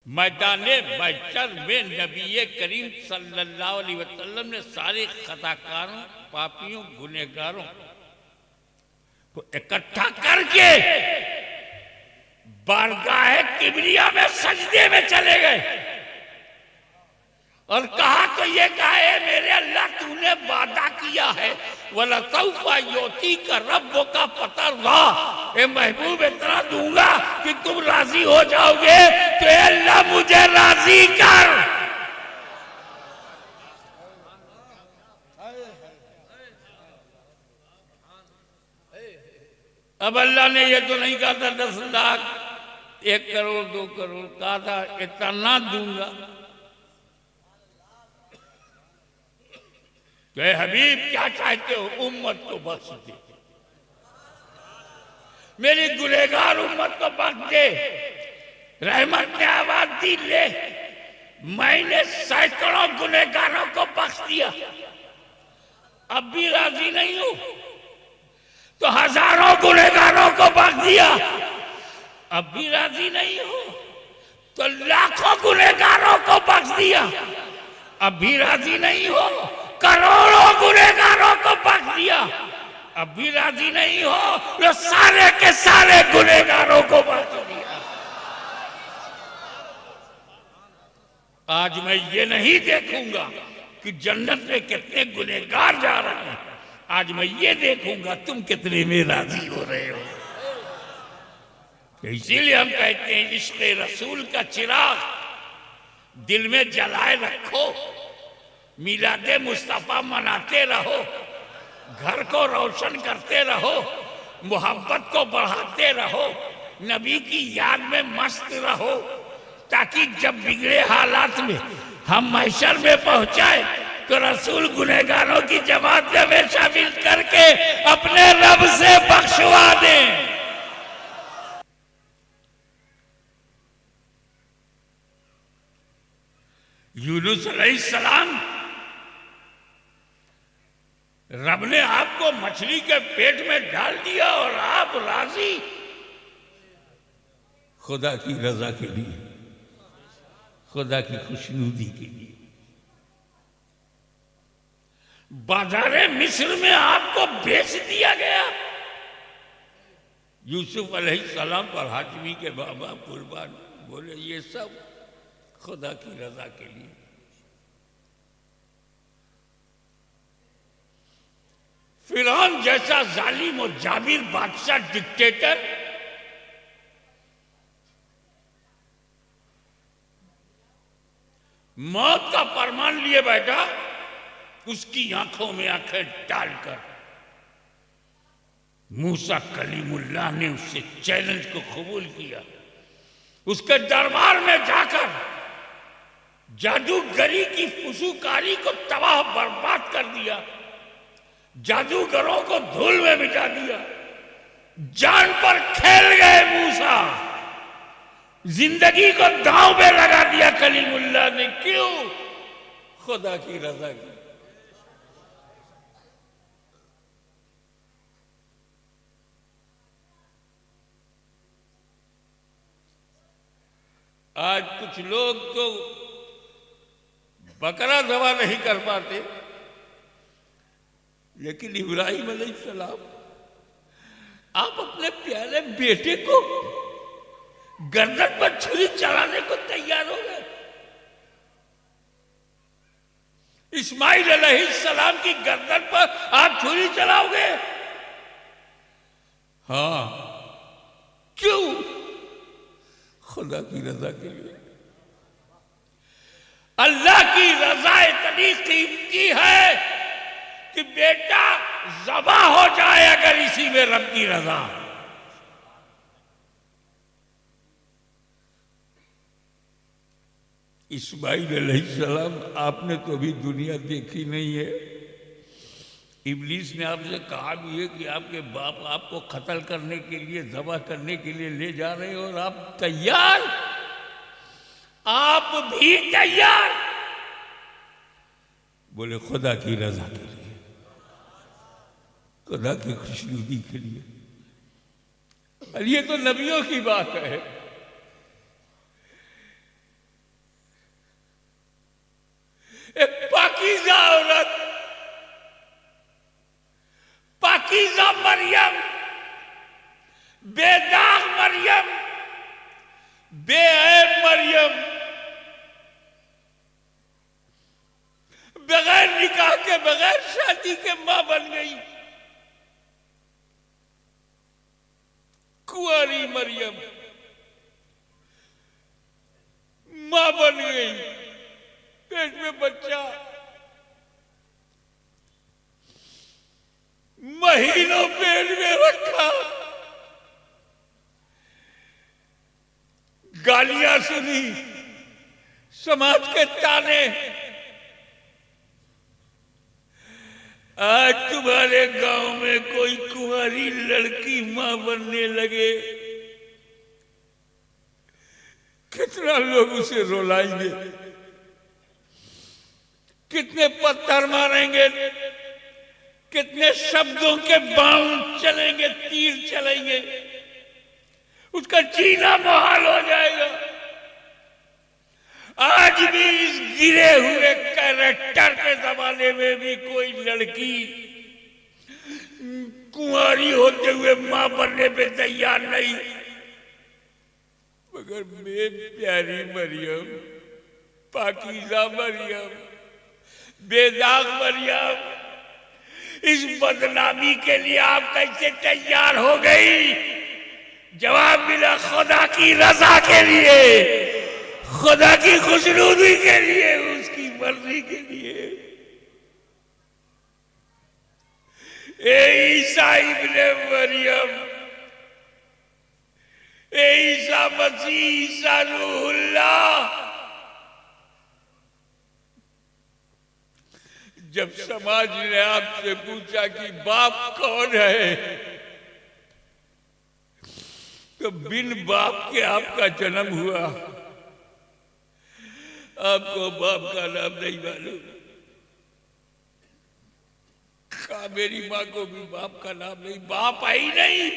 मैदाने महशर में नबी करीम सल्लल्लाहु अलैहि वसल्लम ने सारे खताकारों, पापियों, गुनहगारों को इकट्ठा करके बारगाह किबरिया में सजदे में चले गए और कहा तो ये कहा है मेरे अल्लाह तूने वादा किया है वला सौफा योती का रब्बो का पता रहा, महबूब इतना दूंगा कि तुम राजी हो जाओगे, तो अल्लाह मुझे राजी कर। अब अल्लाह ने ये तो नहीं कहा था 10 लाख 1 करोड़ 2 करोड़, कहा था इतना दूंगा। तो हबीब क्या चाहते हो? उम्मत को बख्श दे, मेरी गुनहगार उम्मत को बख्श दे। रहमत ने आवाज दी, ले मैंने सैकड़ों गुनहगारों को बख्श दिया, अब भी राजी नहीं हूं, तो हजारों गुनहगारों को बख्श दिया, अब भी राजी नहीं हो, तो लाखों गुनहगारों को बख्श दिया, अब भी राजी नहीं हो, करोड़ों गुनहगारों को बख्श दिया, अब भी राजी नहीं हो, तो सारे के सारे गुनहगारों को बख्श दिया। आज मैं ये नहीं देखूंगा कि जन्नत में कितने गुनहगार जा रहे हैं, आज मैं ये देखूंगा तुम कितने में राजी हो रहे हो। इसीलिए हम कहते हैं इश्क़ रसूल का चिराग दिल में जलाए रखो, मिलादे मुस्तफा मनाते रहो, घर को रोशन करते रहो, मोहब्बत को बढ़ाते रहो, नबी की याद में मस्त रहो, ताकि जब बिगड़े हालात में हम महशर में पहुंचाए तो रसूल गुनहगारों की जमात में शामिल करके अपने रब से बख्शवा दें। यूनुस अलैहिस्सलाम, रब ने आपको मछली के पेट में डाल दिया और आप राजी, खुदा की रजा के लिए, खुदा की खुशनुदी के लिए। बाजारे मिस्र में आपको बेच दिया गया। यूसुफ अलैहिस्सलाम पर हाशमी के बाबा कुर्बान बोले ये सब खुदा की रजा के लिए। फिरौन जैसा जालिम और जाबिर बादशाह, डिक्टेटर, मौत का फरमान लिए बैठा, उसकी आंखों में आंखें डालकर मूसा कलीमुल्लाह ने उससे चैलेंज को कबूल किया। उसके दरबार में जाकर जादूगरी की फुसूकारी को तबाह बर्बाद कर दिया, जादूगरों को धूल में मिटा दिया, जान पर खेल गए मूसा, जिंदगी को दांव में लगा दिया कलीमुल्लाह ने। क्यों? खुदा की रजा की। आज कुछ लोग तो बकरा ज़बह नहीं कर पाते, लेकिन इब्राहिम अलैहिस्सलाम, आप अपने प्यारे बेटे को गर्दन पर छुरी चलाने को तैयार हो गए। इस्माइल अलैहिस्सलाम की गर्दन पर आप छुरी चलाओगे? हाँ, क्यों? खुदा की रजा के लिए। अल्लाह की रजा इतनी कीमती है कि बेटा ज़बा हो जाए अगर इसी में रब की रजा। इस्माइल अलैहिस्सलाम, आपने तो अभी दुनिया देखी नहीं है। इब्लीस ने आपसे कहा भी है कि आपके बाप आपको कत्ल करने के लिए, ज़बह करने के लिए ले जा रहे हैं और आप तैयार, आप भी तैयार। बोले खुदा की रजा के लिए, खुदा की खुशनुदी के लिए। और ये तो नबियों की बात है। मरियम बगैर निकाह के, बगैर शादी के मां बन गई। कुंवारी मरियम मां बन गई, पेट में बच्चा, महीनों पेट में रखा, गालियां सुनी, समाज के ताने। आज तुम्हारे गांव में कोई कुंवारी लड़की मां बनने लगे, कितना लोग उसे रुलाएंगे, कितने पत्थर मारेंगे, कितने शब्दों के बाण चलेंगे, तीर चलेंगे, उसका जीना मुहाल हो जाएगा। आज भी इस गिरे हुए कैरेक्टर के जमाने में भी कोई लड़की कुंवारी होते हुए मां बनने पे तैयार नहीं। मगर मेरी प्यारी मरियम, पाकीज़ा मरियम, बेदाग मरियम, इस बदनामी के लिए आप कैसे तैयार हो गई? जवाब मिला खुदा की रजा के लिए, खुदा की खुशनुदी के लिए, उसकी मर्जी के लिए। ए ईसा इब्ने मरियम, ए ईसा मसीह, ईसा रूहुल्लाह, जब समाज ने आपसे पूछा कि बाप कौन है, तो बिन बाप के आपका जन्म हुआ। आपको बाप का नाम नहीं मालूम। कहा मेरी मां को भी बाप का नाम नहीं, बाप है ही नहीं।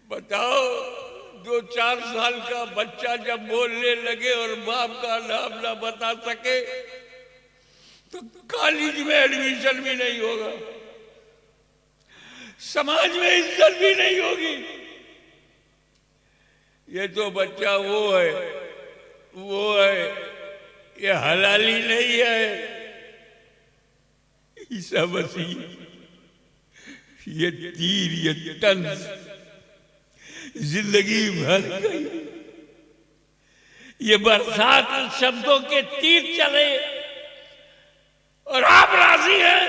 बताओ, 2-4 साल का बच्चा जब बोलने लगे और बाप का नाम ना बता सके तो कॉलेज में एडमिशन भी नहीं होगा, समाज में इज्जत भी नहीं होगी। ये तो बच्चा वो है, ये हलाली नहीं है। ईसा मसीह ये तीर, ये तंज जिंदगी भर गई। ये बरसात शब्दों के तीर चले और आप राजी हैं?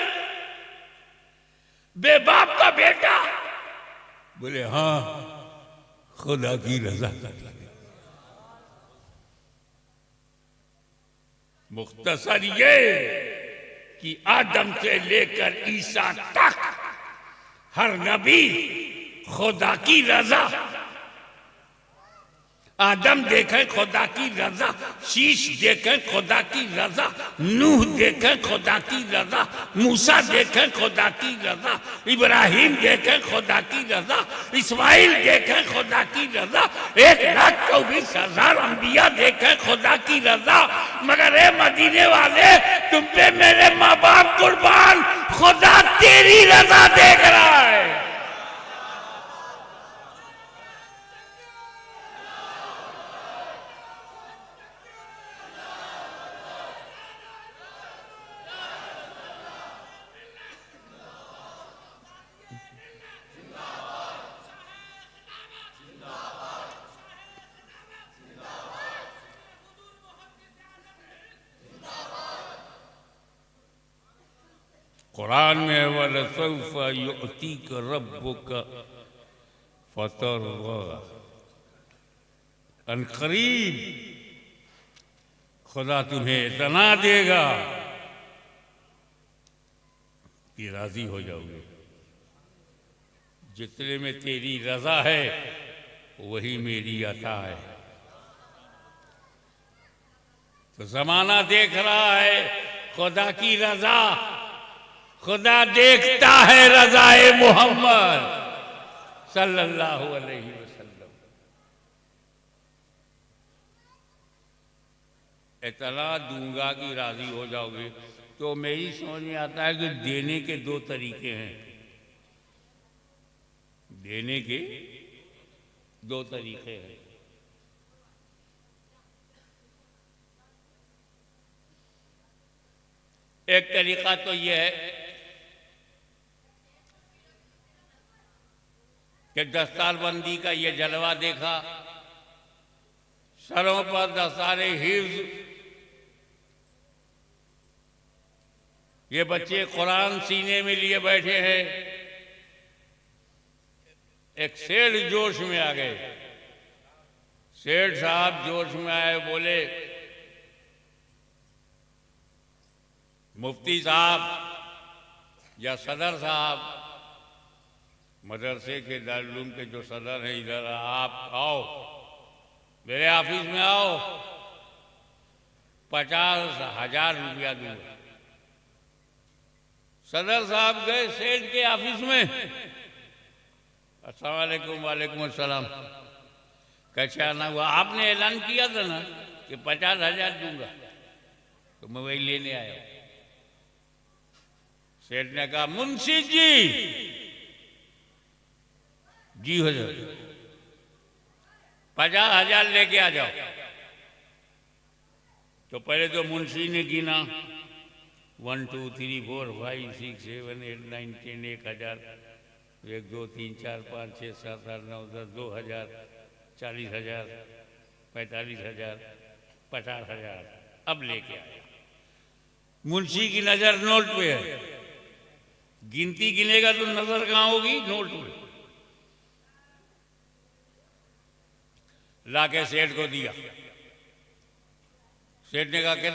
बेबाप का बेटा बोले हाँ, खुदा की रजा कर लगे। मुख्तसर ये कि आदम से लेकर ईसा तक हर नबी खुदा की रजा। आदम देखे खुदा की रजा, शीश देखे खुदा की रजा, नूह देखे खुदा की रजा, मूसा देखे खुदा की रजा, इब्राहिम देखे खुदा की रजा, इस्माइल देखे खुदा की रजा, 1,24,000 अंबिया देखे खुदा की रजा। मगर ए मदीने वाले, तुम पे मेरे माँ बाप कुर्बान, खुदा तेरी रजा देख रहा है। कुरान में वलसौफा युअतीक रब्बुका फतरदा, अनकरीब खुदा तुम्हें इतना देगा कि राजी हो जाओगे। जितने में तेरी रजा है वही मेरी अता है। तो जमाना देख रहा है खुदा की रजा, खुदा देखता है रज़ाए मोहम्मद सल्लल्लाहु अलैहि वसल्लम। इतना दूंगा कि राजी हो जाओगे। तो मेरी समझ में आता है कि देने के 2 तरीके हैं। देने के 2 तरीके हैं। एक तरीका तो यह है कि दस्तारबंदी का ये जलवा देखा, सरों पर दस्तारे हिफ्ज, ये बच्चे कुरान सीने में लिए बैठे हैं। एक सेठ जोश में आ गए। सेठ साहब जोश में आए, बोले मुफ्ती साहब या सदर साहब, मदरसे के दारुल के जो सदर हैं, इधर आप आओ, मेरे ऑफिस में आओ, 50,000 रुपया दूंगा। सदर साहब गए सेठ के ऑफिस में। अस्सलाम वालेकुम। वालेकुम अस्सलाम। कैसा ना हुआ, आपने ऐलान किया था ना कि 50,000 दूंगा, तो मैं वही लेने आया। सेठ ने कहा मुंशी जी हुजूर 50,000 लेके आ जाओ। तो पहले तो मुंशी ने गिना 1 2 3 4 5 6 7 8 9 10, 1,000, 1 2 3 4 5 6 7 8 9 10, 2,000, 40,000, 45,000, 50,000। अब लेके आया। मुंशी की नजर नोट पे है, गिनती गिनेगा तो नजर कहाँ होगी? नोट पे। लाके सेठ को दिया। सेठ ने कहा कितना